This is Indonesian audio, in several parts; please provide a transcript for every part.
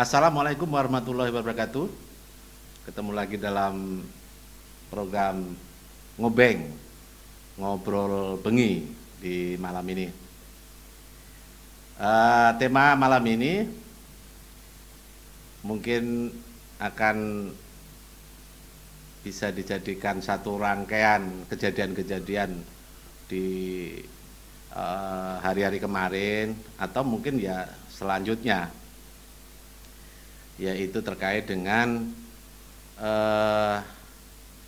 Assalamualaikum warahmatullahi wabarakatuh. Ketemu lagi dalam program Ngobeng, Ngobrol Bengi di malam ini. Tema malam ini mungkin akan bisa dijadikan satu rangkaian kejadian-kejadian di hari-hari kemarin atau mungkin ya selanjutnya, yaitu terkait dengan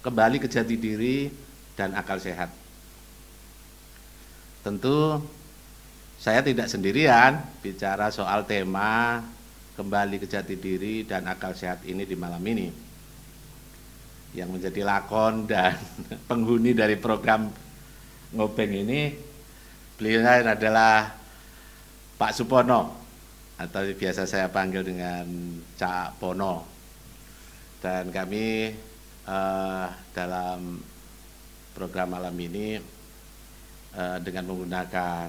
kembali ke jati diri dan akal sehat. Tentu saya tidak sendirian bicara soal tema kembali ke jati diri dan akal sehat ini di malam ini. Yang menjadi lakon dan penghuni dari program Ngobeng ini, beliau adalah Pak Supono, atau biasa saya panggil dengan Cak Pono. Dan kami dalam program malam ini dengan menggunakan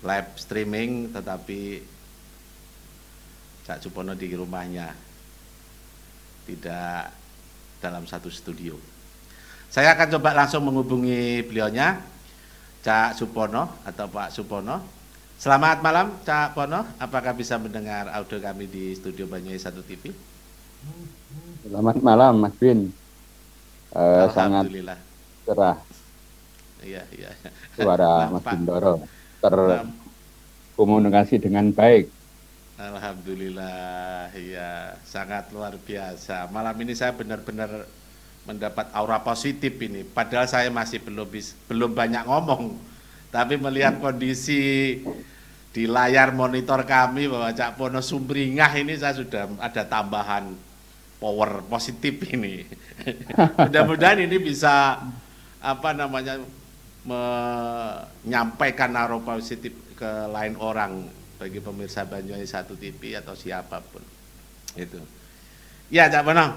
live streaming, tetapi Cak Supono di rumahnya, tidak dalam satu studio. Saya akan coba langsung menghubungi beliaunya, Cak Supono atau Pak Supono. Selamat malam Cak Pono, apakah bisa mendengar audio kami di studio Banyuwangi 1 TV? Selamat malam Mas Bin. Sangat Alhamdulillah. cerah Iya, iya. suara Nah, Mas Pak, Bintoro. nah, Terkomunikasi dengan baik. Alhamdulillah, iya, sangat luar biasa. Malam ini saya benar-benar mendapat aura positif ini. Padahal saya masih belum banyak ngomong, tapi melihat kondisi di layar monitor kami bahwa Cak Pono sumringah ini, saya sudah ada tambahan power positif ini. Mudah-mudahan ini bisa menyampaikan aura positif ke lain orang, bagi pemirsa Banyuwangi 1 TV atau siapapun. Itu. Ya Cak Pono,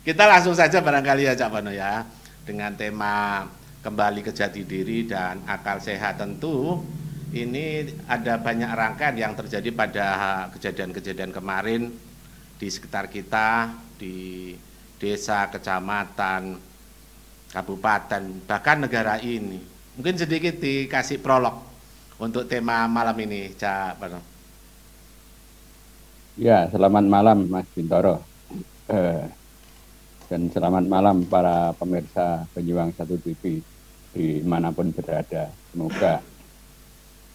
kita langsung saja barangkali ya Cak Pono ya, dengan tema kembali ke jati diri dan akal sehat. Tentu ini ada banyak rangkaian yang terjadi pada kejadian-kejadian kemarin di sekitar kita, di desa, kecamatan, kabupaten, bahkan negara ini. Mungkin sedikit dikasih prolog untuk tema malam ini, Cak Pono. Ya, selamat malam Mas Bintoro. Dan selamat malam para pemirsa Banyuwangi 1 TV dimanapun berada. Semoga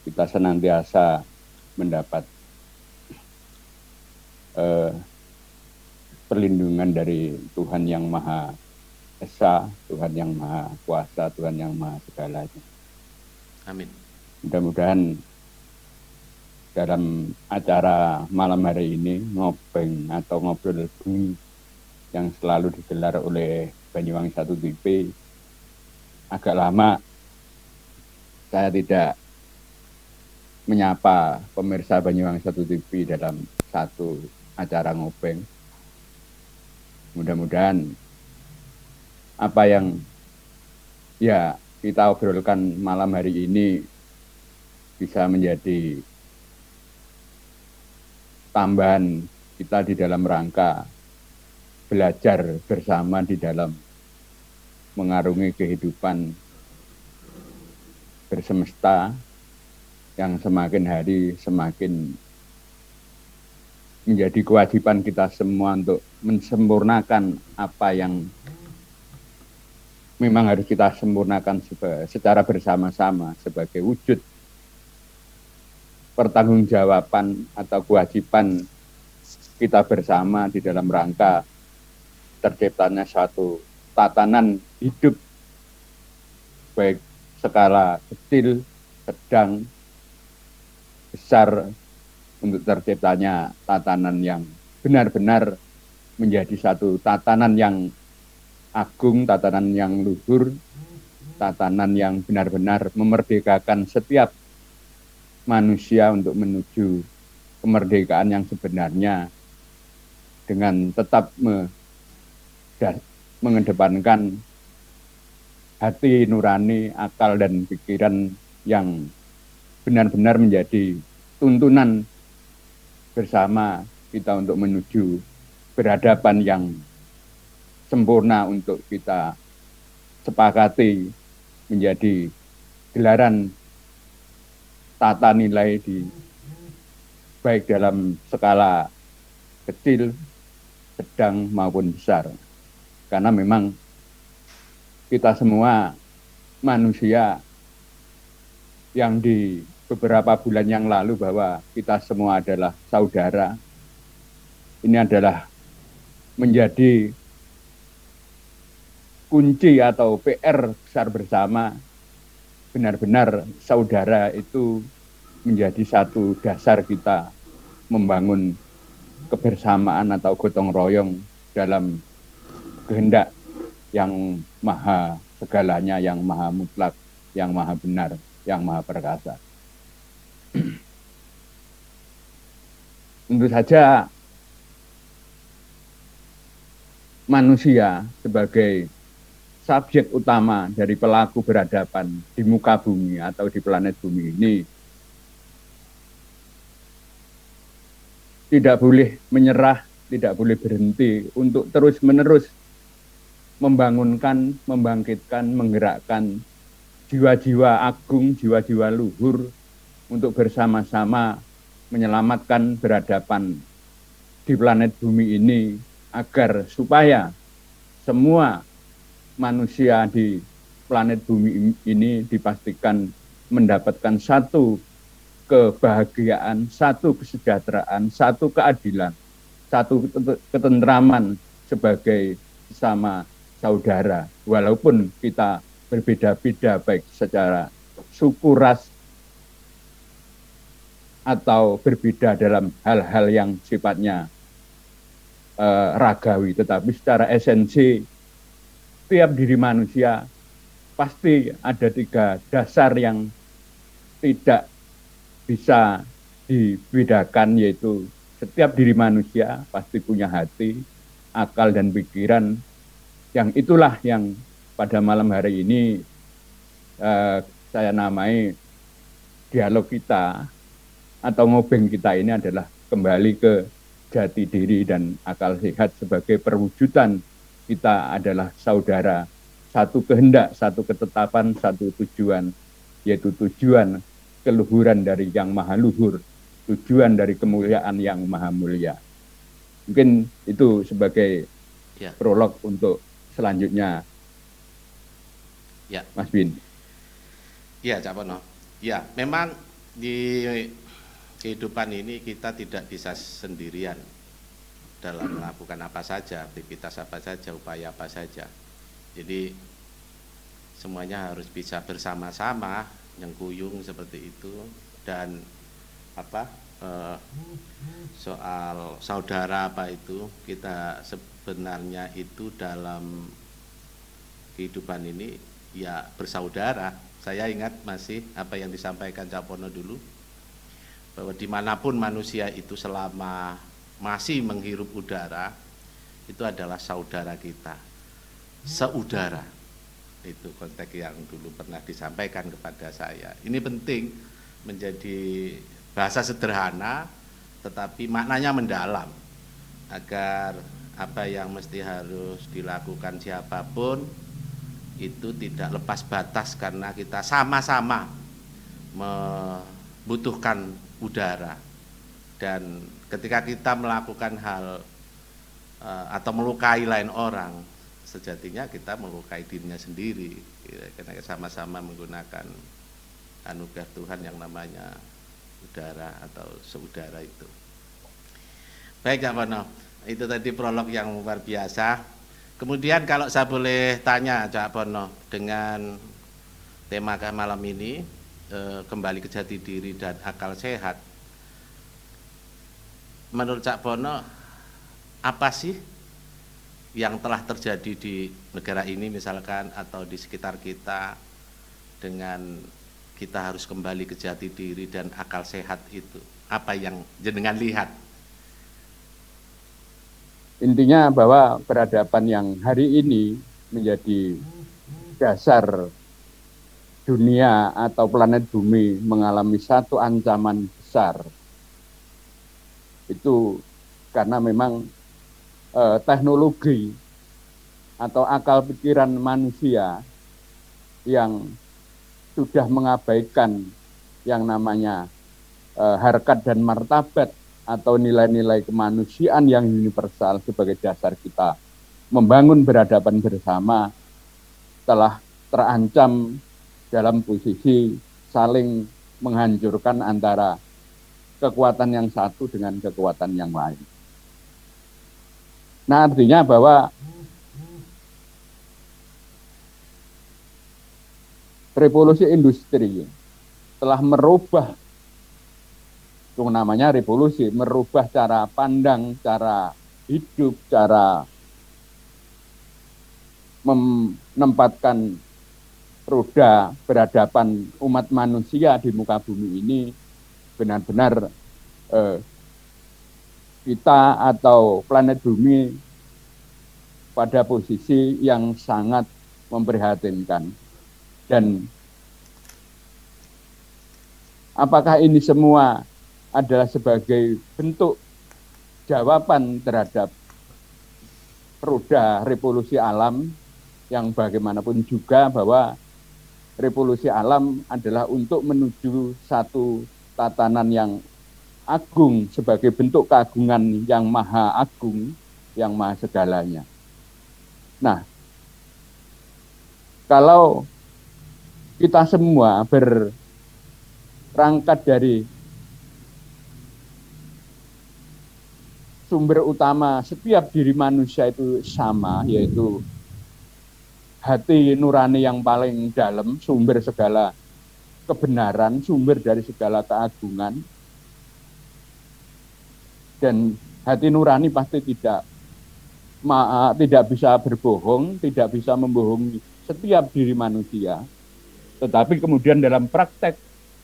kita senantiasa mendapat perlindungan dari Tuhan yang Maha Esa, Tuhan yang Maha Kuasa, Tuhan yang Maha Segalanya. Amin. Mudah-mudahan dalam acara malam hari ini, Ngobeng atau Ngobrol Bengi yang selalu digelar oleh Banyuwangi 1 TV, agak lama saya tidak menyapa pemirsa Banyuwangi 1 TV dalam satu acara Ngobeng. Mudah-mudahan apa yang ya kita obrolkan malam hari ini bisa menjadi tambahan kita di dalam rangka belajar bersama di dalam mengarungi kehidupan bersemesta yang semakin hari semakin menjadi kewajiban kita semua untuk mensempurnakan apa yang memang harus kita sempurnakan secara bersama-sama sebagai wujud pertanggungjawaban atau kewajiban kita bersama di dalam rangka terciptanya suatu tatanan hidup baik skala kecil, sedang, besar, untuk terciptanya tatanan yang benar-benar menjadi satu tatanan yang agung, tatanan yang luhur, tatanan yang benar-benar memerdekakan setiap manusia untuk menuju kemerdekaan yang sebenarnya dengan tetap mengedepankan hati nurani, akal dan pikiran yang benar-benar menjadi tuntunan bersama kita untuk menuju peradaban yang sempurna untuk kita sepakati menjadi gelaran tata nilai di baik dalam skala kecil, sedang maupun besar. Karena memang kita semua manusia yang di beberapa bulan yang lalu bahwa kita semua adalah saudara. Ini adalah menjadi kunci atau PR besar bersama. Benar-benar saudara itu menjadi satu dasar kita membangun kebersamaan atau gotong royong dalam kehendak yang maha segalanya, yang maha mutlak, yang maha benar, yang maha perkasa. Tentu saja manusia sebagai subjek utama dari pelaku berhadapan di muka bumi atau di planet bumi ini tidak boleh menyerah, tidak boleh berhenti untuk terus-menerus membangunkan, membangkitkan, menggerakkan jiwa-jiwa agung, jiwa-jiwa luhur untuk bersama-sama menyelamatkan peradaban di planet bumi ini agar supaya semua manusia di planet bumi ini dipastikan mendapatkan satu kebahagiaan, satu kesejahteraan, satu keadilan, satu ketentraman sebagai sesama saudara. Walaupun kita berbeda-beda baik secara suku, ras, atau berbeda dalam hal-hal yang sifatnya ragawi, tetapi secara esensi tiap diri manusia pasti ada 3 dasar yang tidak bisa dibedakan, yaitu setiap diri manusia pasti punya hati, akal, dan pikiran, yang itulah yang pada malam hari ini saya namai dialog kita atau ngobeng kita ini adalah kembali ke jati diri dan akal sehat sebagai perwujudan kita adalah saudara, satu kehendak, satu ketetapan, satu tujuan, yaitu tujuan keluhuran dari yang maha luhur, tujuan dari kemuliaan yang maha mulia. Mungkin itu sebagai prolog untuk selanjutnya, Mas Bin. Ya, Cak Pono. Ya, memang di kehidupan ini kita tidak bisa sendirian dalam melakukan apa saja, aktivitas apa saja, upaya apa saja. Jadi semuanya harus bisa bersama-sama, nyengkuyung seperti itu. Dan soal saudara apa itu, kita sebenarnya itu dalam kehidupan ini ya bersaudara. Saya ingat masih apa yang disampaikan Cak Pono dulu, bahwa dimanapun manusia itu selama masih menghirup udara, itu adalah saudara kita, seudara. Itu konteks yang dulu pernah disampaikan kepada saya. Ini penting menjadi bahasa sederhana, tetapi maknanya mendalam, agar apa yang mesti harus dilakukan siapapun itu tidak lepas batas, karena kita sama-sama membutuhkan udara. Dan ketika kita melakukan hal atau melukai lain orang, sejatinya kita melukai dirinya sendiri, karena sama-sama menggunakan anugerah Tuhan yang namanya udara atau seudara itu. Baik, Cak Pono, itu tadi prolog yang luar biasa. Kemudian kalau saya boleh tanya, Cak Pono, dengan tema malam ini, kembali ke jati diri dan akal sehat, menurut Cak Pono, apa sih yang telah terjadi di negara ini misalkan, atau di sekitar kita, dengan kita harus kembali ke jati diri dan akal sehat itu? Apa yang jenengan lihat? Intinya bahwa peradaban yang hari ini menjadi dasar dunia atau planet bumi mengalami satu ancaman besar, itu karena memang teknologi atau akal pikiran manusia yang sudah mengabaikan yang namanya harkat dan martabat atau nilai-nilai kemanusiaan yang universal sebagai dasar kita membangun berhadapan bersama telah terancam dalam posisi saling menghancurkan antara kekuatan yang satu dengan kekuatan yang lain. Nah, artinya bahwa revolusi industri telah merubah, itu namanya revolusi, merubah cara pandang, cara hidup, cara menempatkan roda berhadapan umat manusia di muka bumi ini. Benar-benar kita atau planet bumi pada posisi yang sangat memprihatinkan. Dan apakah ini semua adalah sebagai bentuk jawaban terhadap roda revolusi alam yang bagaimanapun juga bahwa revolusi alam adalah untuk menuju satu tatanan yang agung sebagai bentuk keagungan yang maha agung, yang maha segalanya. Nah, kalau kita semua berangkat dari sumber utama setiap diri manusia itu sama, yaitu hati nurani yang paling dalam, sumber segala kebenaran, sumber dari segala keagungan. Dan hati nurani pasti tidak bisa berbohong, tidak bisa membohongi setiap diri manusia. Tetapi kemudian dalam praktek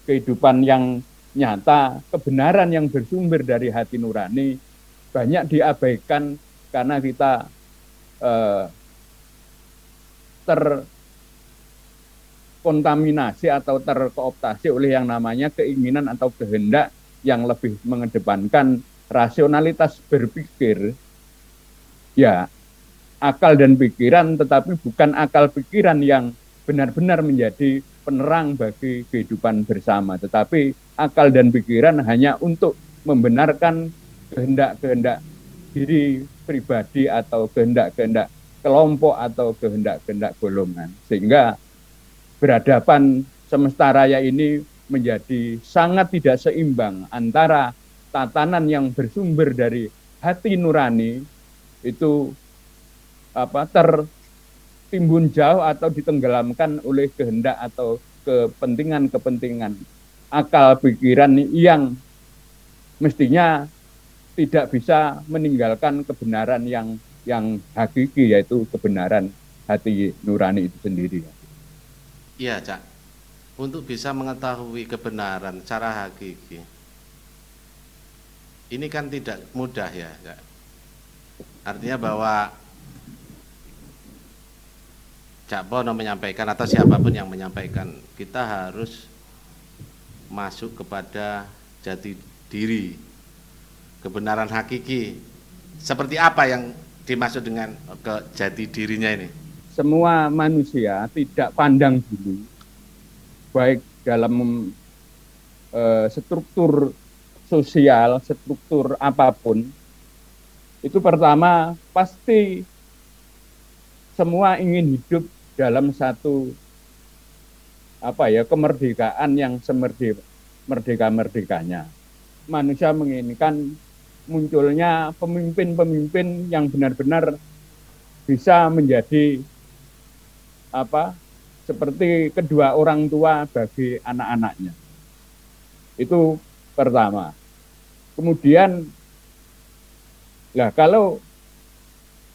kehidupan yang nyata, kebenaran yang bersumber dari hati nurani banyak diabaikan karena kita terkontaminasi atau terkooptasi oleh yang namanya keinginan atau kehendak yang lebih mengedepankan rasionalitas berpikir, ya akal dan pikiran, tetapi bukan akal pikiran yang benar-benar menjadi penerang bagi kehidupan bersama, tetapi akal dan pikiran hanya untuk membenarkan kehendak-kehendak diri pribadi atau kehendak-kehendak kelompok atau kehendak-kehendak golongan, sehingga berhadapan semesta raya ini menjadi sangat tidak seimbang antara tatanan yang bersumber dari hati nurani itu tertimbun jauh atau ditenggelamkan oleh kehendak atau kepentingan-kepentingan akal pikiran yang mestinya tidak bisa meninggalkan kebenaran yang hakiki, yaitu kebenaran hati nurani itu sendiri. Iya, Cak. Untuk bisa mengetahui kebenaran secara hakiki, ini kan tidak mudah ya, Cak. Artinya bahwa Cak Bono menyampaikan atau siapapun yang menyampaikan, kita harus masuk kepada jati diri, kebenaran hakiki. Seperti apa yang dimaksud dengan ke jati dirinya ini? Semua manusia tidak pandang bulu, baik dalam struktur sosial, struktur apapun. Itu pertama, pasti semua ingin hidup dalam satu kemerdekaan yang semerdeka-merdekanya. Manusia menginginkan munculnya pemimpin-pemimpin yang benar-benar bisa menjadi seperti kedua orang tua bagi anak-anaknya. Itu pertama. Kemudian, kalau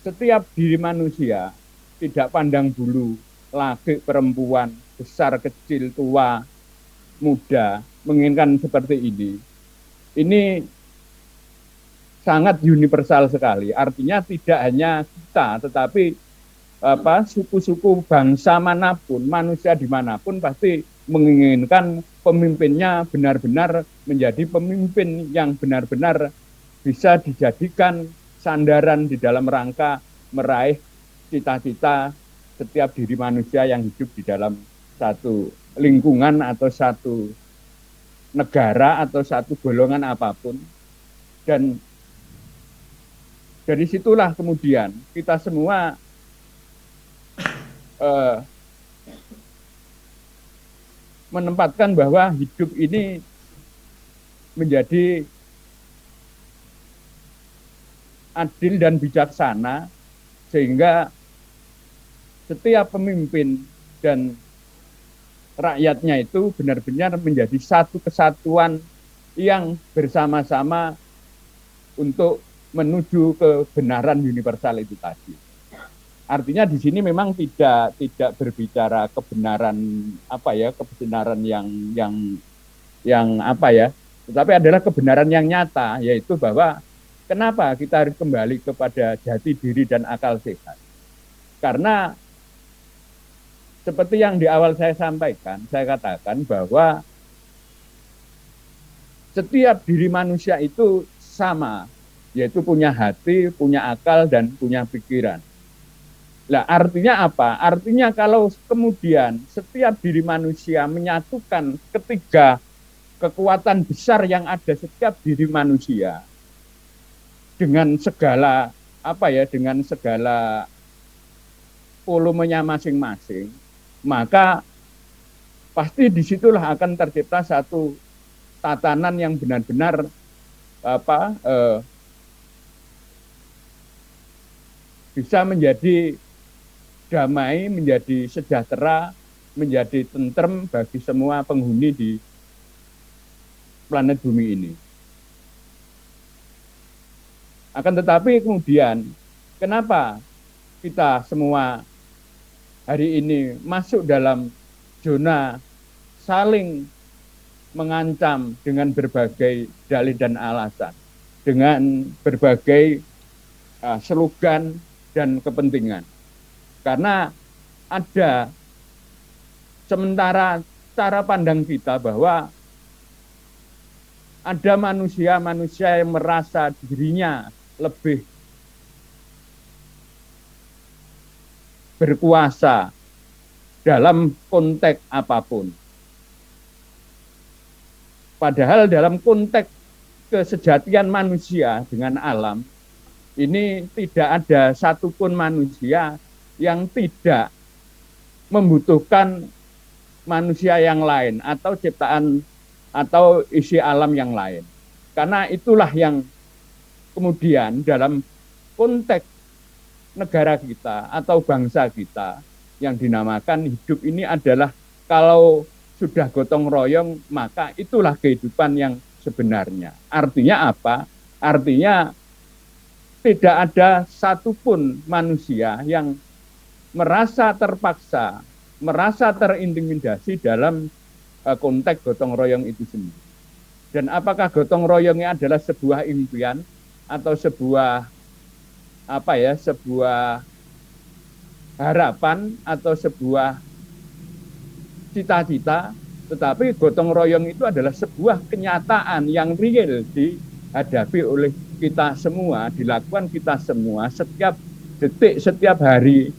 setiap diri manusia tidak pandang bulu, laki, perempuan, besar, kecil, tua, muda, menginginkan seperti ini sangat universal sekali. Artinya tidak hanya kita, tetapi suku-suku bangsa manapun, manusia dimanapun pasti menginginkan pemimpinnya benar-benar menjadi pemimpin yang benar-benar bisa dijadikan sandaran di dalam rangka meraih cita-cita setiap diri manusia yang hidup di dalam satu lingkungan atau satu negara atau satu golongan apapun. Dan dari situlah kemudian kita semua menempatkan bahwa hidup ini menjadi adil dan bijaksana, sehingga setiap pemimpin dan rakyatnya itu benar-benar menjadi satu kesatuan yang bersama-sama untuk menuju kebenaran universal itu tadi. Artinya di sini memang tidak berbicara kebenaran kebenaran yang apa ya, tetapi adalah kebenaran yang nyata, yaitu bahwa kenapa kita harus kembali kepada jati diri dan akal sehat. Karena seperti yang di awal saya sampaikan, saya katakan bahwa setiap diri manusia itu sama, yaitu punya hati, punya akal, dan punya pikiran. Nah, artinya apa? Artinya kalau kemudian setiap diri manusia menyatukan ketiga kekuatan besar yang ada setiap diri manusia dengan segala dengan segala volumenya masing-masing, maka pasti disitulah akan tercipta satu tatanan yang benar-benar bisa menjadi damai, menjadi sejahtera, menjadi tentrem bagi semua penghuni di planet bumi ini. Akan tetapi kemudian, kenapa kita semua hari ini masuk dalam zona saling mengancam dengan berbagai dalih dan alasan, dengan berbagai slogan dan kepentingan? Karena ada sementara cara pandang kita bahwa ada manusia-manusia yang merasa dirinya lebih berkuasa dalam konteks apapun. Padahal dalam konteks kesejatian manusia dengan alam, ini tidak ada satupun manusia yang tidak membutuhkan manusia yang lain atau ciptaan atau isi alam yang lain. Karena itulah yang kemudian dalam konteks negara kita atau bangsa kita yang dinamakan hidup ini adalah, kalau sudah gotong royong, maka itulah kehidupan yang sebenarnya. Artinya apa? Artinya tidak ada satupun manusia yang merasa terpaksa, merasa terintimidasi dalam konteks gotong royong itu sendiri. Dan apakah gotong royongnya adalah sebuah impian atau sebuah sebuah harapan atau sebuah cita-cita, tetapi gotong royong itu adalah sebuah kenyataan yang real dihadapi oleh kita semua, dilakukan kita semua setiap detik, setiap hari.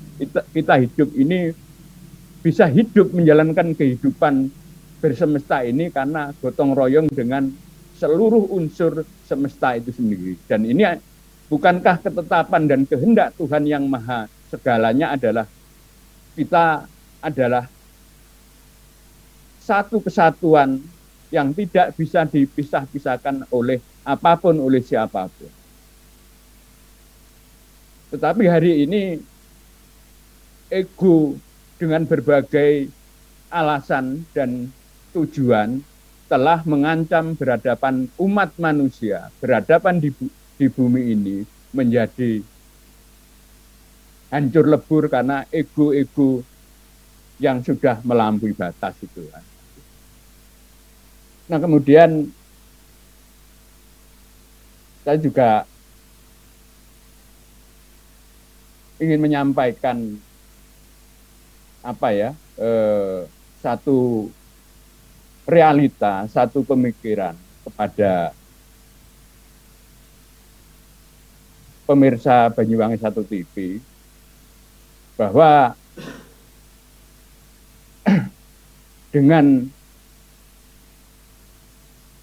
Kita hidup ini bisa hidup menjalankan kehidupan bersemesta ini karena gotong royong dengan seluruh unsur semesta itu sendiri. Dan ini bukankah ketetapan dan kehendak Tuhan yang maha segalanya adalah kita adalah satu kesatuan yang tidak bisa dipisah-pisahkan oleh apapun, oleh siapapun. Tetapi hari ini ego dengan berbagai alasan dan tujuan telah mengancam berhadapan umat manusia, berhadapan di bumi ini menjadi hancur lebur karena ego-ego yang sudah melampaui batas itu. Nah, kemudian saya juga ingin menyampaikan satu realita, satu pemikiran kepada pemirsa Banyuwangi 1 TV bahwa dengan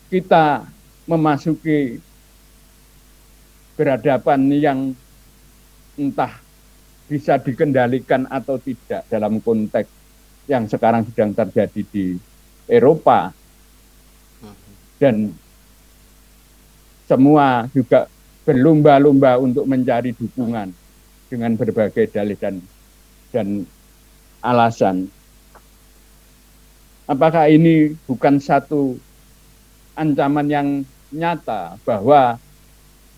kita memasuki berhadapan yang entah bisa dikendalikan atau tidak dalam konteks yang sekarang sedang terjadi di Eropa, dan semua juga berlomba-lomba untuk mencari dukungan dengan berbagai dalih dan alasan. Apakah ini bukan satu ancaman yang nyata bahwa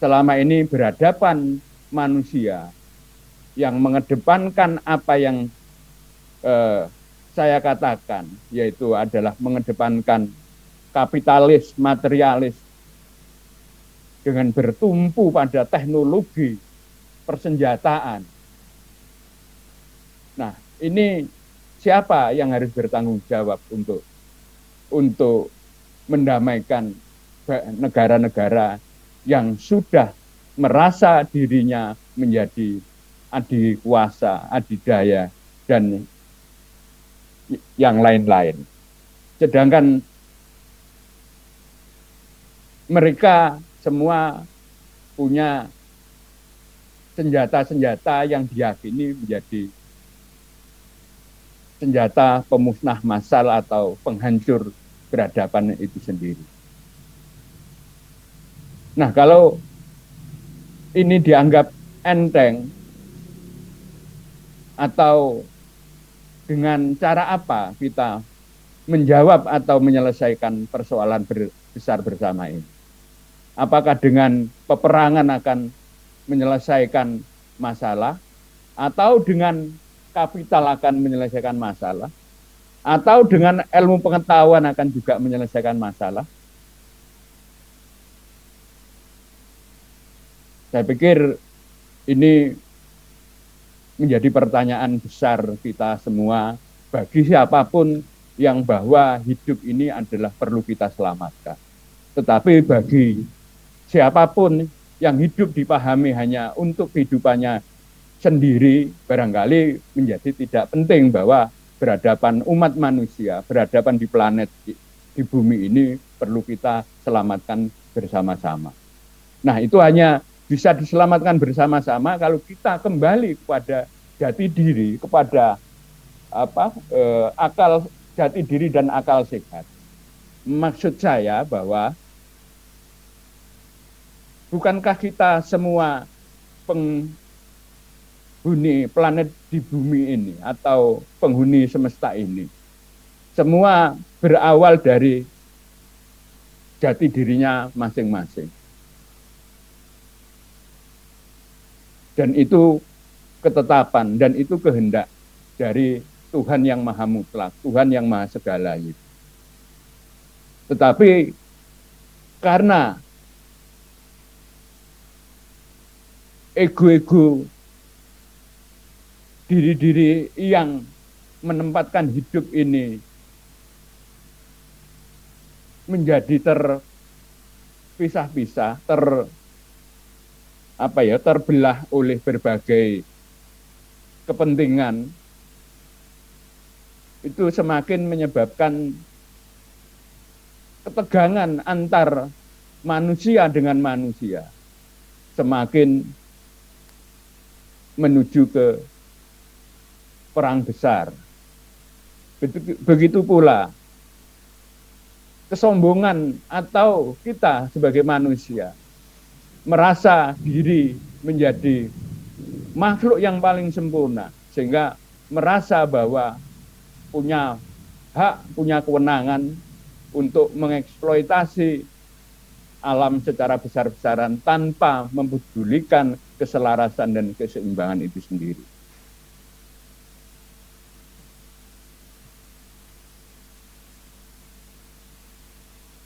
selama ini berhadapan manusia yang mengedepankan apa yang saya katakan, yaitu adalah mengedepankan kapitalis, materialis, dengan bertumpu pada teknologi persenjataan. Nah, ini siapa yang harus bertanggung jawab untuk mendamaikan negara-negara yang sudah merasa dirinya menjadi adikuasa, adidaya, dan yang lain-lain. Sedangkan mereka semua punya senjata-senjata yang diyakini menjadi senjata pemusnah massal atau penghancur peradaban itu sendiri. Nah, kalau ini dianggap enteng, atau dengan cara apa kita menjawab atau menyelesaikan persoalan besar bersama ini? Apakah dengan peperangan akan menyelesaikan masalah, atau dengan kapital akan menyelesaikan masalah, atau dengan ilmu pengetahuan akan juga menyelesaikan masalah? Saya pikir ini menjadi pertanyaan besar kita semua bagi siapapun yang bahwa hidup ini adalah perlu kita selamatkan. Tetapi bagi siapapun yang hidup dipahami hanya untuk kehidupannya sendiri, barangkali menjadi tidak penting bahwa berhadapan umat manusia, berhadapan di planet, di bumi ini perlu kita selamatkan bersama-sama. Nah, itu hanya bisa diselamatkan bersama-sama kalau kita kembali kepada jati diri, kepada akal jati diri dan akal sehat. Maksud saya bahwa bukankah kita semua penghuni planet di bumi ini atau penghuni semesta ini semua berawal dari jati dirinya masing-masing. Dan itu ketetapan dan itu kehendak dari Tuhan yang maha mutlak, Tuhan yang maha segala itu. Tetapi karena ego-ego diri-diri yang menempatkan hidup ini menjadi terpisah-pisah, terbelah oleh berbagai kepentingan, itu semakin menyebabkan ketegangan antar manusia dengan manusia, semakin menuju ke perang besar. Begitu pula kesombongan atau kita sebagai manusia merasa diri menjadi makhluk yang paling sempurna, sehingga merasa bahwa punya hak, punya kewenangan untuk mengeksploitasi alam secara besar-besaran tanpa mempedulikan keselarasan dan keseimbangan itu sendiri.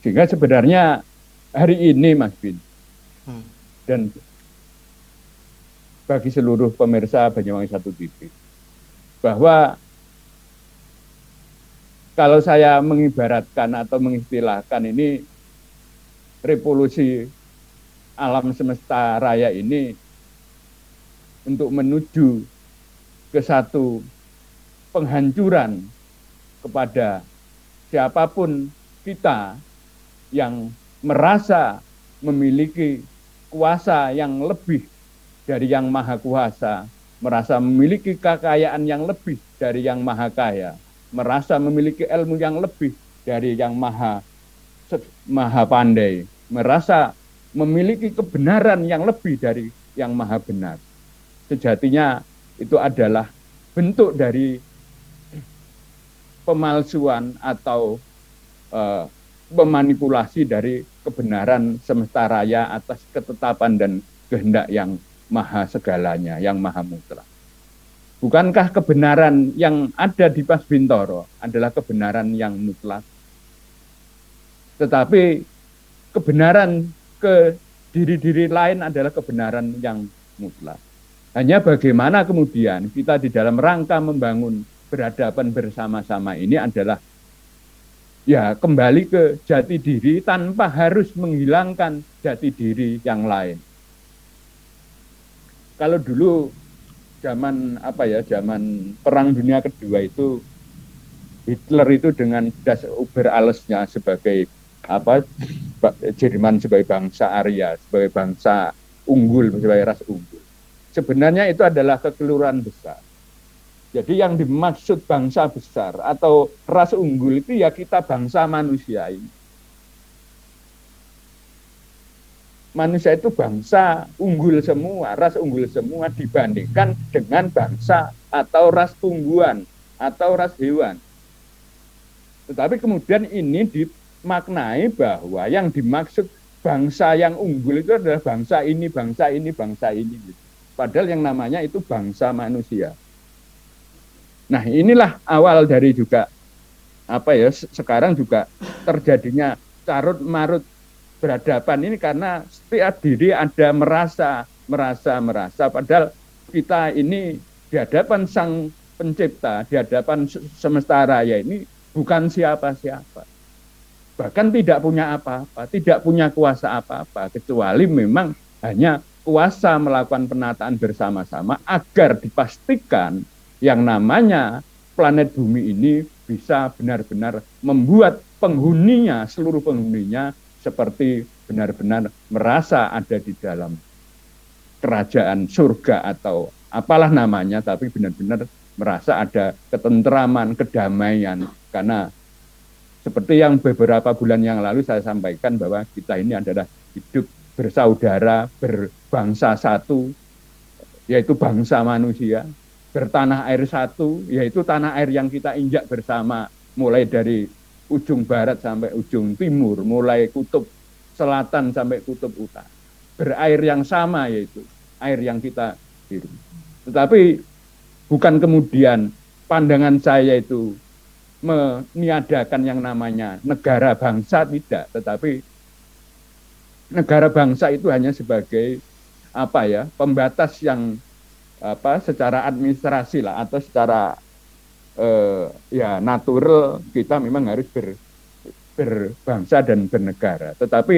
Sehingga sebenarnya hari ini, Mas Bin, dan bagi seluruh pemirsa Banyuwangi 1 TV, bahwa kalau saya mengibaratkan atau mengistilahkan ini revolusi alam semesta raya ini untuk menuju ke satu penghancuran kepada siapapun kita yang merasa memiliki kuasa yang lebih dari yang maha kuasa, merasa memiliki kekayaan yang lebih dari yang maha kaya, merasa memiliki ilmu yang lebih dari yang maha pandai, merasa memiliki kebenaran yang lebih dari yang maha benar. Sejatinya itu adalah bentuk dari pemalsuan atau memanipulasi dari kebenaran semesta raya atas ketetapan dan kehendak yang maha segalanya, yang maha mutlak. Bukankah kebenaran yang ada di Pas Bintoro adalah kebenaran yang mutlak? Tetapi kebenaran ke diri-diri lain adalah kebenaran yang mutlak. Hanya bagaimana kemudian kita di dalam rangka membangun berhadapan bersama-sama ini adalah ya kembali ke jati diri tanpa harus menghilangkan jati diri yang lain. Kalau dulu zaman zaman Perang Dunia Kedua itu Hitler itu dengan Das Überallesnya sebagai Jerman sebagai bangsa Arya, sebagai bangsa unggul, sebagai ras unggul. Sebenarnya itu adalah kekeliruan besar. Jadi yang dimaksud bangsa besar atau ras unggul itu ya kita bangsa manusia ini. Manusia itu bangsa unggul semua, ras unggul semua dibandingkan dengan bangsa atau ras tumbuhan atau ras hewan. Tetapi kemudian ini dimaknai bahwa yang dimaksud bangsa yang unggul itu adalah bangsa ini, bangsa ini, bangsa ini. Padahal yang namanya itu bangsa manusia. Nah, inilah awal dari juga sekarang juga terjadinya carut marut berhadapan ini karena setiap diri ada merasa padahal kita ini di hadapan Sang Pencipta, di hadapan semesta raya ini bukan siapa-siapa. Bahkan tidak punya apa-apa, tidak punya kuasa apa-apa kecuali memang hanya kuasa melakukan penataan bersama-sama agar dipastikan yang namanya planet bumi ini bisa benar-benar membuat penghuninya, seluruh penghuninya seperti benar-benar merasa ada di dalam kerajaan surga atau apalah namanya, tapi benar-benar merasa ada ketentraman, kedamaian. Karena seperti yang beberapa bulan yang lalu saya sampaikan bahwa kita ini adalah hidup bersaudara, berbangsa satu, yaitu bangsa manusia, bertanah air satu, yaitu tanah air yang kita injak bersama, mulai dari ujung barat sampai ujung timur, mulai kutub selatan sampai kutub utara. Berair yang sama, yaitu air yang kita hirup. Tetapi bukan kemudian pandangan saya itu meniadakan yang namanya negara bangsa, tidak. Tetapi negara bangsa itu hanya sebagai pembatas yang secara administrasi lah atau secara natural kita memang harus berbangsa dan bernegara. Tetapi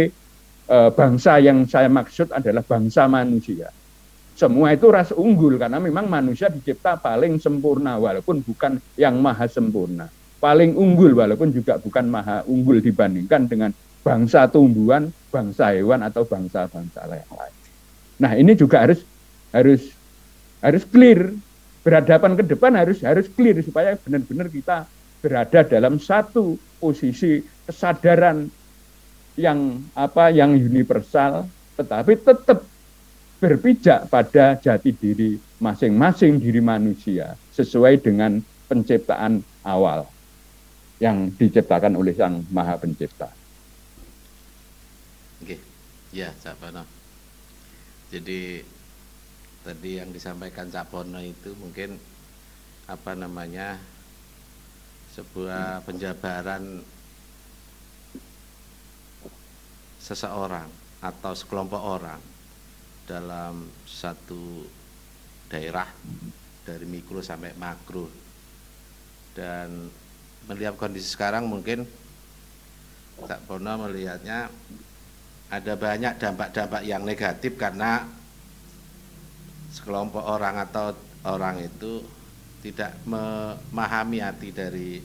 bangsa yang saya maksud adalah bangsa manusia. Semua itu ras unggul karena memang manusia dicipta paling sempurna walaupun bukan yang maha sempurna. Paling unggul walaupun juga bukan maha unggul dibandingkan dengan bangsa tumbuhan, bangsa hewan atau bangsa-bangsa yang lain. Nah, ini juga harus clear, berhadapan ke depan harus clear supaya benar-benar kita berada dalam satu posisi kesadaran yang universal, tetapi tetap berpijak pada jati diri masing-masing diri manusia sesuai dengan penciptaan awal yang diciptakan oleh Sang Maha Pencipta. Oke, ya, Cak Bono. Jadi tadi yang disampaikan Cak Bono itu mungkin sebuah penjabaran seseorang atau sekelompok orang dalam satu daerah dari mikro sampai makro. Dan melihat kondisi sekarang mungkin Cak Bono melihatnya ada banyak dampak-dampak yang negatif karena sekelompok orang atau orang itu tidak memahami arti dari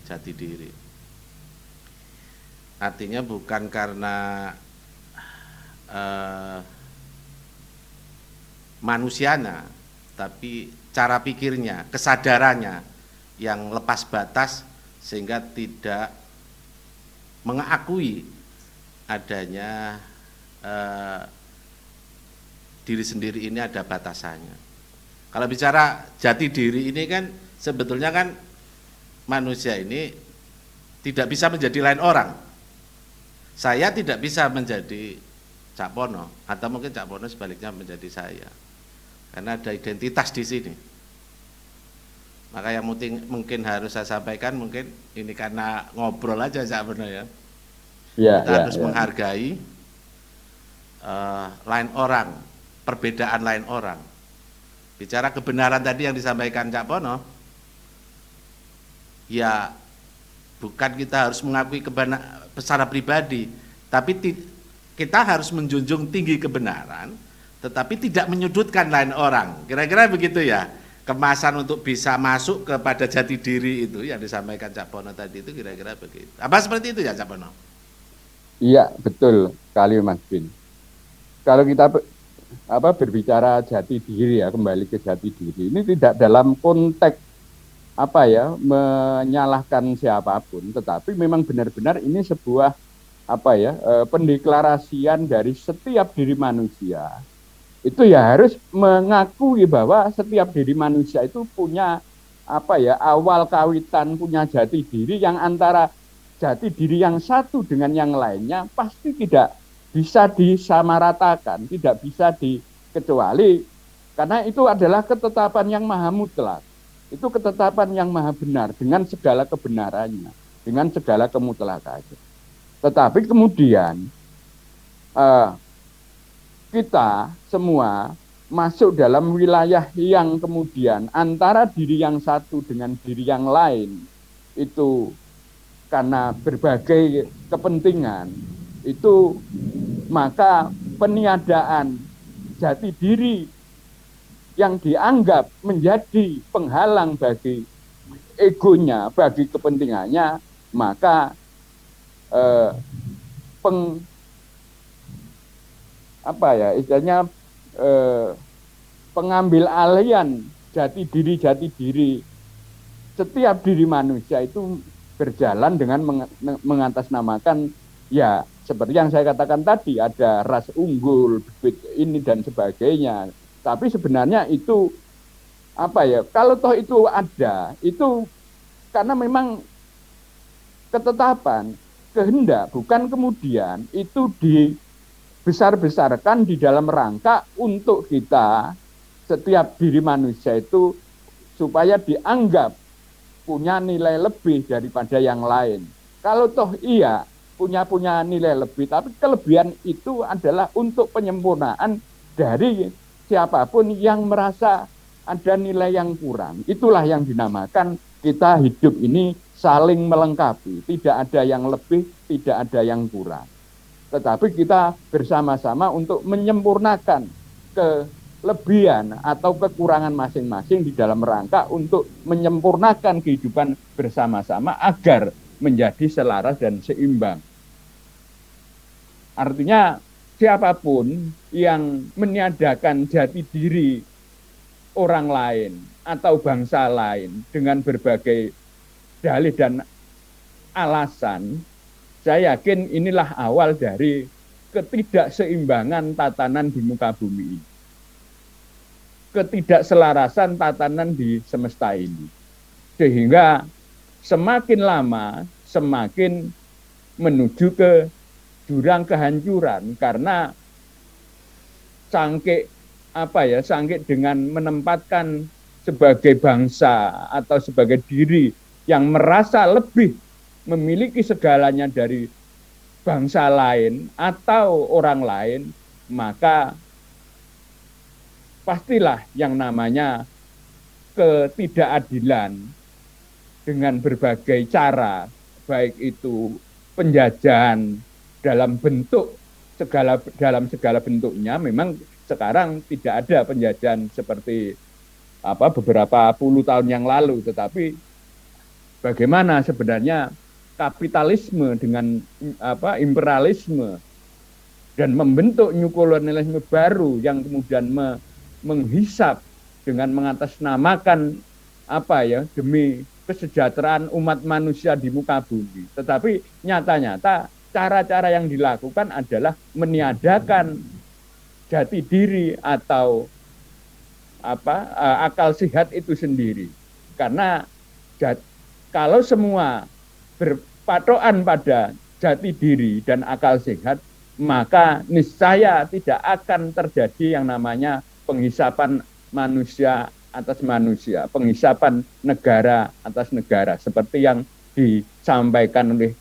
jati diri. Artinya bukan karena manusianya, tapi cara pikirnya, kesadarannya yang lepas batas sehingga tidak mengakui adanya diri sendiri ini ada batasannya. Kalau bicara jati diri ini kan sebetulnya kan manusia ini tidak bisa menjadi lain orang. Saya tidak bisa menjadi Cak Pono, atau mungkin Cak Pono sebaliknya menjadi saya, karena ada identitas di sini. Maka yang mungkin harus saya sampaikan, mungkin ini karena ngobrol aja Cak Pono ya. Kita harus menghargai lain orang, perbedaan lain orang. Bicara kebenaran tadi yang disampaikan Cak Pono, ya bukan kita harus mengakui kebenaran secara pribadi, tapi kita harus menjunjung tinggi kebenaran, tetapi tidak menyudutkan lain orang. Kira-kira begitu ya, kemasan untuk bisa masuk kepada jati diri itu yang disampaikan Cak Pono tadi itu kira-kira begitu. Apa seperti itu ya Cak Pono? Iya, betul sekali Mas Bin. Kalau kita berbicara jati diri ya, kembali ke jati diri, ini tidak dalam konteks menyalahkan siapapun, tetapi memang benar-benar ini sebuah pendeklarasian dari setiap diri manusia. Itu ya harus mengakui bahwa setiap diri manusia itu punya awal kawitan, punya jati diri yang antara jati diri yang satu dengan yang lainnya pasti tidak bisa disamaratakan, tidak bisa dikecuali, karena itu adalah ketetapan yang maha mutlak. Itu ketetapan yang maha benar dengan segala kebenarannya, dengan segala kemutlakannya. Tetapi kemudian kita semua masuk dalam wilayah yang kemudian antara diri yang satu dengan diri yang lain itu karena berbagai kepentingan itu, maka peniadaan jati diri yang dianggap menjadi penghalang bagi egonya, bagi kepentingannya, maka pengambil alihan jati diri setiap diri manusia itu berjalan dengan mengatasnamakan ya seperti yang saya katakan tadi, ada ras unggul, ini dan sebagainya. Tapi sebenarnya itu kalau toh itu ada, itu karena memang ketetapan, kehendak, bukan kemudian itu dibesar-besarkan di dalam rangka untuk kita, setiap diri manusia itu supaya dianggap punya nilai lebih daripada yang lain. Kalau toh iya punya nilai lebih, tapi kelebihan itu adalah untuk penyempurnaan dari siapapun yang merasa ada nilai yang kurang. Itulah yang dinamakan kita hidup ini saling melengkapi. Tidak ada yang lebih, tidak ada yang kurang. Tetapi kita bersama-sama untuk menyempurnakan kelebihan atau kekurangan masing-masing di dalam rangka untuk menyempurnakan kehidupan bersama-sama agar menjadi selaras dan seimbang. Artinya siapapun yang meniadakan jati diri orang lain atau bangsa lain dengan berbagai dalih dan alasan, saya yakin inilah awal dari ketidakseimbangan tatanan di muka bumi ini. Ketidakselarasan tatanan di semesta ini. Sehingga semakin lama semakin menuju ke jurang kehancuran, karena sangkik dengan menempatkan sebagai bangsa atau sebagai diri yang merasa lebih memiliki segalanya dari bangsa lain atau orang lain, maka pastilah yang namanya ketidakadilan dengan berbagai cara, baik itu penjajahan dalam segala bentuknya, memang sekarang tidak ada penjajahan seperti beberapa puluh tahun yang lalu, tetapi bagaimana sebenarnya kapitalisme dengan imperialisme dan membentuk new kolonialisme baru yang kemudian menghisap dengan mengatasnamakan demi kesejahteraan umat manusia di muka bumi. Tetapi nyata-nyata cara-cara yang dilakukan adalah meniadakan jati diri atau akal sehat itu sendiri. Karena kalau semua berpatokan pada jati diri dan akal sehat, maka niscaya tidak akan terjadi yang namanya penghisapan manusia atas manusia, penghisapan negara atas negara, seperti yang disampaikan oleh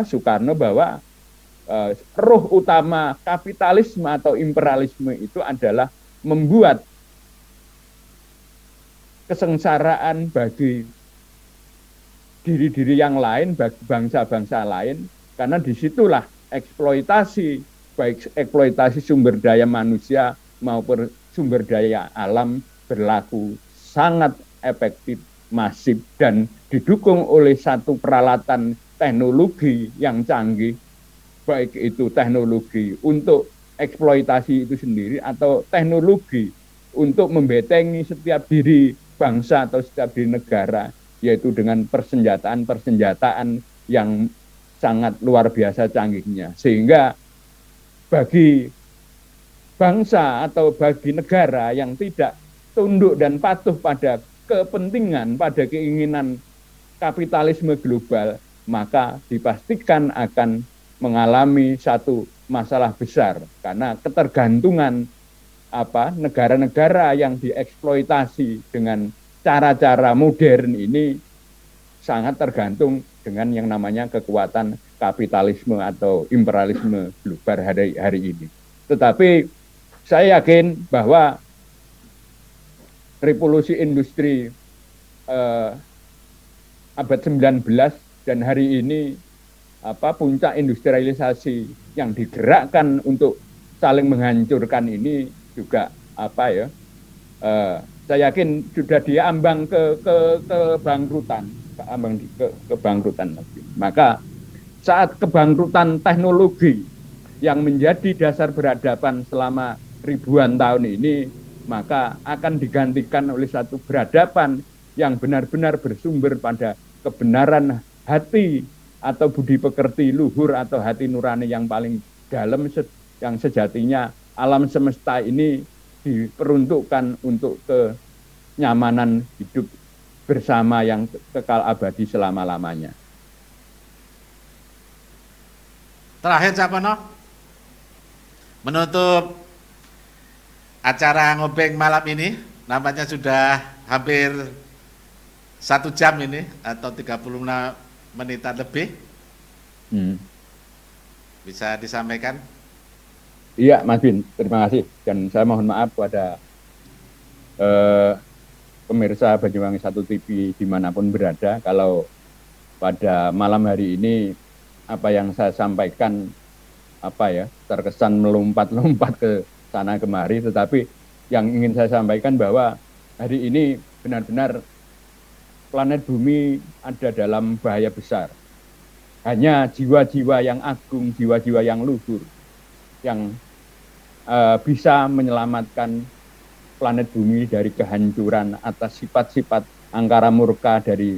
Soekarno bahwa roh utama kapitalisme atau imperialisme itu adalah membuat kesengsaraan bagi diri-diri yang lain, bagi bangsa-bangsa lain, karena disitulah eksploitasi, baik eksploitasi sumber daya manusia maupun sumber daya alam berlaku sangat efektif, masif, dan didukung oleh satu peralatan teknologi yang canggih, baik itu teknologi untuk eksploitasi itu sendiri atau teknologi untuk membentengi setiap diri bangsa atau setiap diri negara, yaitu dengan persenjataan yang sangat luar biasa canggihnya. Sehingga bagi bangsa atau bagi negara yang tidak tunduk dan patuh pada kepentingan, pada keinginan kapitalisme global, maka dipastikan akan mengalami satu masalah besar. Karena ketergantungan negara-negara yang dieksploitasi dengan cara-cara modern ini sangat tergantung dengan yang namanya kekuatan kapitalisme atau imperialisme global hari ini. Tetapi saya yakin bahwa revolusi industri abad 19 dan hari ini puncak industrialisasi yang digerakkan untuk saling menghancurkan ini juga saya yakin sudah diambang kebangkrutan lagi. Maka saat kebangkrutan teknologi yang menjadi dasar peradaban selama ribuan tahun ini, maka akan digantikan oleh satu peradaban yang benar-benar bersumber pada kebenaran hati atau budi pekerti luhur atau hati nurani yang paling dalam, yang sejatinya alam semesta ini diperuntukkan untuk kenyamanan hidup bersama yang kekal abadi selama-lamanya. Terakhir Cak Pono, menutup acara ngobeng malam ini, nampaknya sudah hampir 1 jam ini atau 36 menitan lebih. Bisa disampaikan? Iya, Mas Bin, terima kasih. Dan saya mohon maaf kepada pemirsa Banyuwangi 1 TV dimanapun berada, kalau pada malam hari ini apa yang saya sampaikan terkesan melompat-lompat ke sana kemari, tetapi yang ingin saya sampaikan bahwa hari ini benar-benar planet bumi ada dalam bahaya besar. Hanya jiwa-jiwa yang agung, jiwa-jiwa yang luhur yang bisa menyelamatkan planet bumi dari kehancuran atas sifat-sifat angkara murka dari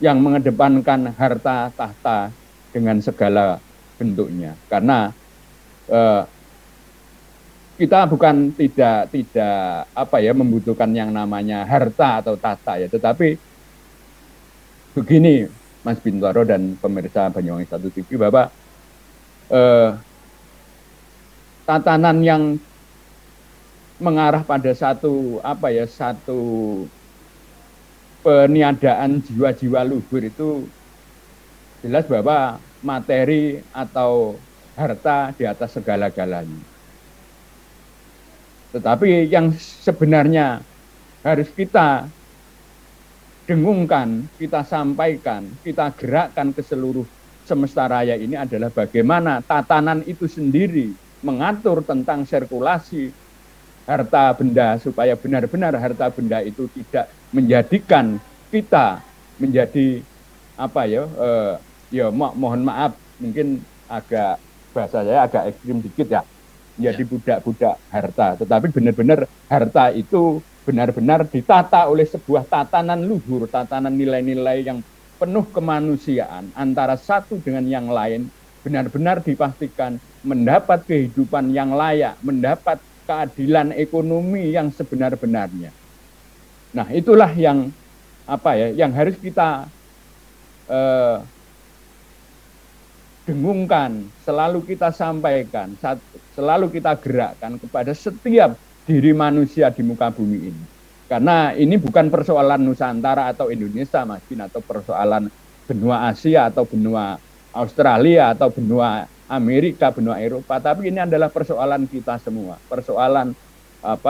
yang mengedepankan harta tahta dengan segala bentuknya. Karena kita bukan tidak membutuhkan yang namanya harta atau tahta ya, tetapi begini Mas Bintoro dan pemirsa Banyuwangi 1 TV bahwa tatanan yang mengarah pada satu peniadaan jiwa-jiwa luhur itu jelas bahwa materi atau harta di atas segala-galanya. Tetapi yang sebenarnya harus kita dengungkan, kita sampaikan, kita gerakkan ke seluruh semesta raya ini adalah bagaimana tatanan itu sendiri mengatur tentang sirkulasi harta benda, supaya benar-benar harta benda itu tidak menjadikan kita menjadi apa ya, mohon maaf mungkin agak bahasa saya agak ekstrim dikit ya, menjadi budak-budak harta, tetapi benar-benar harta itu benar-benar ditata oleh sebuah tatanan luhur, tatanan nilai-nilai yang penuh kemanusiaan antara satu dengan yang lain, benar-benar dipastikan mendapat kehidupan yang layak, mendapat keadilan ekonomi yang sebenar-benarnya. Nah, itulah yang apa ya, yang harus kita dengungkan, selalu kita sampaikan, selalu kita gerakkan kepada setiap diri manusia di muka bumi ini. Karena ini bukan persoalan Nusantara atau Indonesia, Mas Bin, atau persoalan benua Asia atau benua Australia atau benua Amerika, benua Eropa, tapi ini adalah persoalan kita semua, persoalan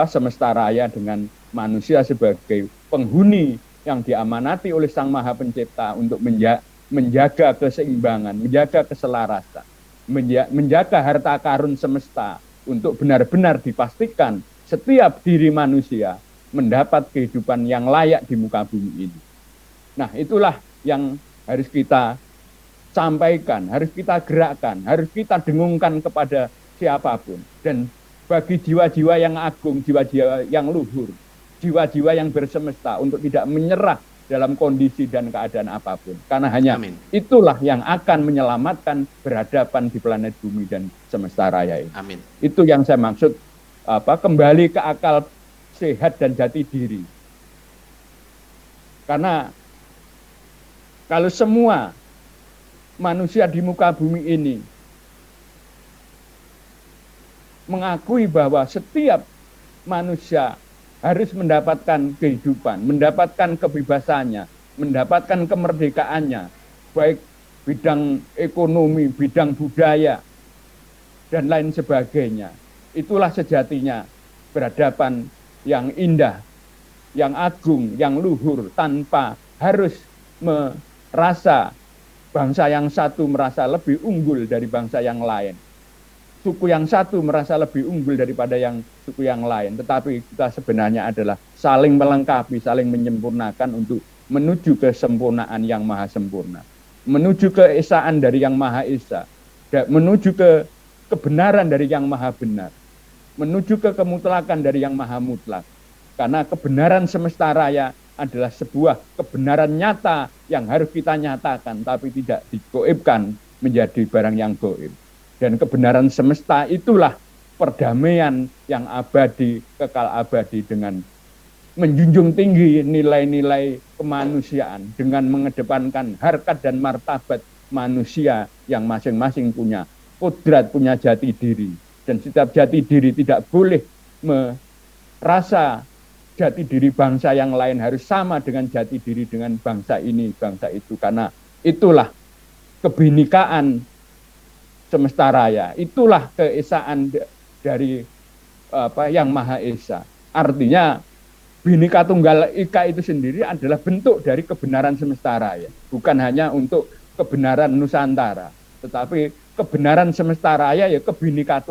semesta raya dengan manusia sebagai penghuni yang diamanati oleh Sang Maha Pencipta untuk menjaga keseimbangan, menjaga keselarasan, menjaga harta karun semesta untuk benar-benar dipastikan setiap diri manusia mendapat kehidupan yang layak di muka bumi ini. Nah, itulah yang harus kita sampaikan, harus kita gerakkan, harus kita dengungkan kepada siapapun. Dan bagi jiwa-jiwa yang agung, jiwa-jiwa yang luhur, jiwa-jiwa yang bersemesta untuk tidak menyerah dalam kondisi dan keadaan apapun. Karena hanya itulah yang akan menyelamatkan berhadapan di planet bumi dan semesta raya ini. Amin. Itu yang saya maksud, kembali ke akal sehat dan jati diri. Karena kalau semua manusia di muka bumi ini mengakui bahwa setiap manusia harus mendapatkan kehidupan, mendapatkan kebebasannya, mendapatkan kemerdekaannya, baik bidang ekonomi, bidang budaya, dan lain sebagainya. Itulah sejatinya peradaban yang indah, yang agung, yang luhur, tanpa harus merasa bangsa yang satu merasa lebih unggul dari bangsa yang lain. Suku yang satu merasa lebih unggul daripada yang suku yang lain. Tetapi kita sebenarnya adalah saling melengkapi, saling menyempurnakan untuk menuju kesempurnaan yang maha sempurna. Menuju keesaan dari yang maha esa. Menuju ke kebenaran dari yang maha benar. Menuju ke kemutlakan dari yang maha mutlak. Karena kebenaran semesta raya adalah sebuah kebenaran nyata yang harus kita nyatakan, tapi tidak digoibkan menjadi barang yang goib. Dan kebenaran semesta itulah perdamaian yang abadi, kekal abadi, dengan menjunjung tinggi nilai-nilai kemanusiaan, dengan mengedepankan harkat dan martabat manusia yang masing-masing punya kodrat, punya jati diri. Dan setiap jati diri tidak boleh merasa jati diri bangsa yang lain harus sama dengan jati diri dengan bangsa ini, bangsa itu. Karena itulah kebinekaan semesta raya, itulah keesaan dari yang Maha Esa. Artinya Bhinneka Tunggal Ika itu sendiri adalah bentuk dari kebenaran semesta raya, bukan hanya untuk kebenaran Nusantara, tetapi kebenaran semesta raya ya Bhinneka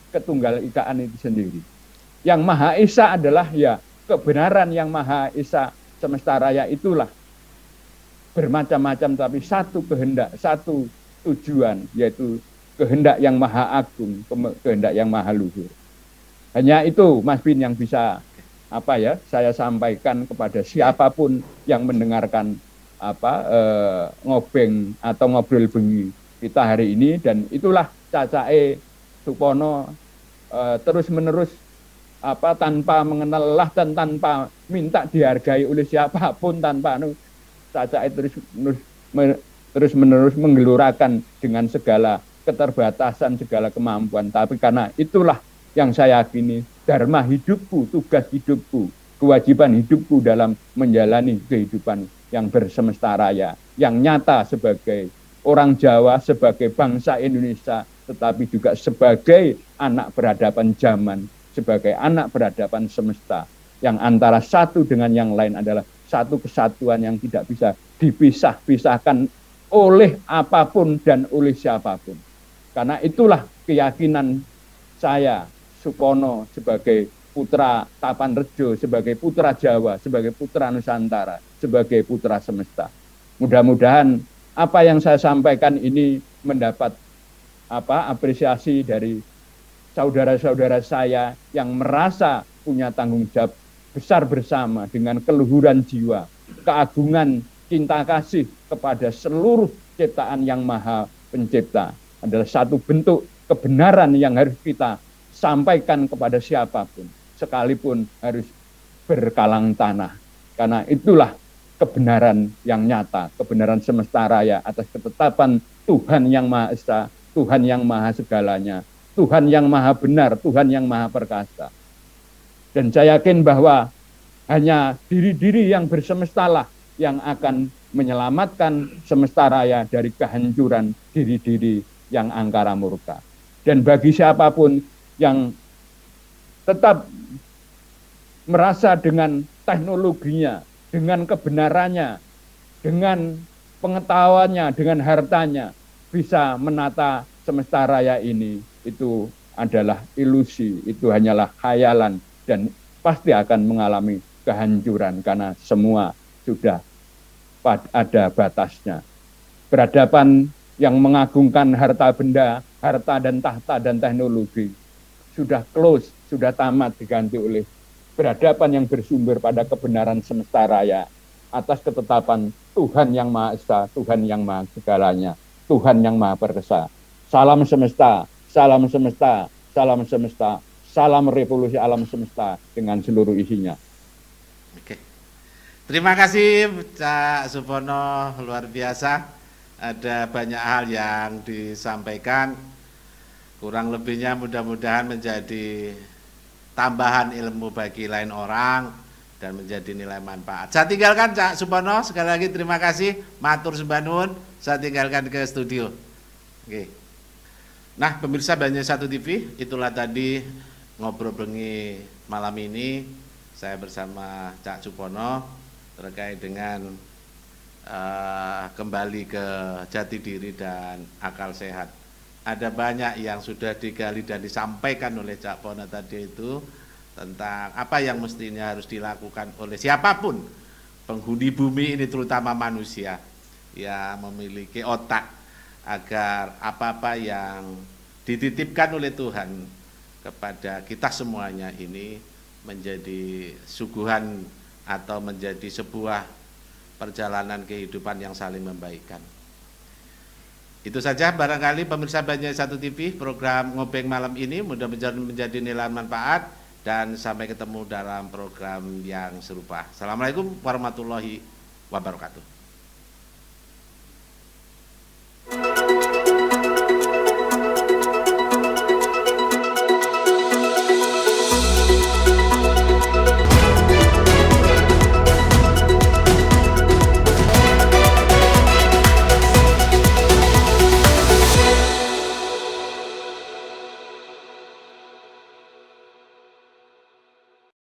Ketunggal Ikaan itu sendiri. Yang Maha Esa adalah ya kebenaran yang Maha Esa semesta raya, itulah bermacam-macam tapi satu kehendak, satu tujuan, yaitu kehendak yang maha agung, kehendak yang maha luhur. Hanya itu, Mas Bin, yang bisa saya sampaikan kepada siapapun yang mendengarkan ngobeng atau ngobrol bengi kita hari ini. Dan itulah Cacae Supono terus menerus tanpa mengenal lelah dan tanpa minta dihargai oleh siapapun, tanpa Cacae terus menerus menggelurakan dengan segala keterbatasan, segala kemampuan. Tapi karena itulah yang saya yakini dharma hidupku, tugas hidupku, kewajiban hidupku dalam menjalani kehidupan yang bersemesta raya, yang nyata sebagai orang Jawa, sebagai bangsa Indonesia, tetapi juga sebagai anak peradaban zaman, sebagai anak peradaban semesta, yang antara satu dengan yang lain adalah satu kesatuan yang tidak bisa dipisah-pisahkan oleh apapun dan oleh siapapun. Karena itulah keyakinan saya, Supono, sebagai putra Tapanrejo, sebagai putra Jawa, sebagai putra Nusantara, sebagai putra semesta. Mudah-mudahan apa yang saya sampaikan ini mendapat apresiasi dari saudara-saudara saya yang merasa punya tanggung jawab besar bersama dengan keluhuran jiwa, keagungan cinta kasih kepada seluruh ciptaan yang Maha Pencipta adalah satu bentuk kebenaran yang harus kita sampaikan kepada siapapun, sekalipun harus berkalang tanah. Karena itulah kebenaran yang nyata, kebenaran semesta raya atas ketetapan Tuhan yang Maha Esa, Tuhan yang Maha Segalanya, Tuhan yang Maha Benar, Tuhan yang Maha Perkasa. Dan saya yakin bahwa hanya diri-diri yang bersemestalah yang akan menyelamatkan semesta raya dari kehancuran diri-diri yang angkara murka. Dan bagi siapapun yang tetap merasa dengan teknologinya, dengan kebenarannya, dengan pengetahuannya, dengan hartanya, bisa menata semesta raya ini, itu adalah ilusi, itu hanyalah khayalan, dan pasti akan mengalami kehancuran karena semua sudah ada batasnya. Peradaban yang mengagungkan harta benda, harta dan tahta dan teknologi sudah close, sudah tamat, diganti oleh peradaban yang bersumber pada kebenaran semesta raya atas ketetapan Tuhan yang Maha Esa, Tuhan yang Maha Segalanya, Tuhan yang Maha Perkasa. Salam semesta, salam semesta, salam semesta, salam revolusi alam semesta dengan seluruh isinya. Oke. Terima kasih Cak Supono, luar biasa. Ada banyak hal yang disampaikan. Kurang lebihnya mudah-mudahan menjadi tambahan ilmu bagi lain orang dan menjadi nilai manfaat. Saya tinggalkan Cak Supono, sekali lagi terima kasih, matur sembah nuwun. Saya tinggalkan ke studio. Oke. Nah, pemirsa Banyu 1 TV, itulah tadi ngobrol bengi malam ini saya bersama Cak Supono terkait dengan kembali ke jati diri dan akal sehat. Ada banyak yang sudah digali dan disampaikan oleh Cak Pono tadi itu tentang apa yang mestinya harus dilakukan oleh siapapun penghuni bumi ini, terutama manusia yang memiliki otak, agar apa-apa yang dititipkan oleh Tuhan kepada kita semuanya ini menjadi suguhan atau menjadi sebuah perjalanan kehidupan yang saling membaikkan. Itu saja barangkali pemirsa Banyu 1 TV, program Ngobeng malam ini mudah-mudahan menjadi nilai manfaat, dan sampai ketemu dalam program yang serupa. Assalamualaikum warahmatullahi wabarakatuh.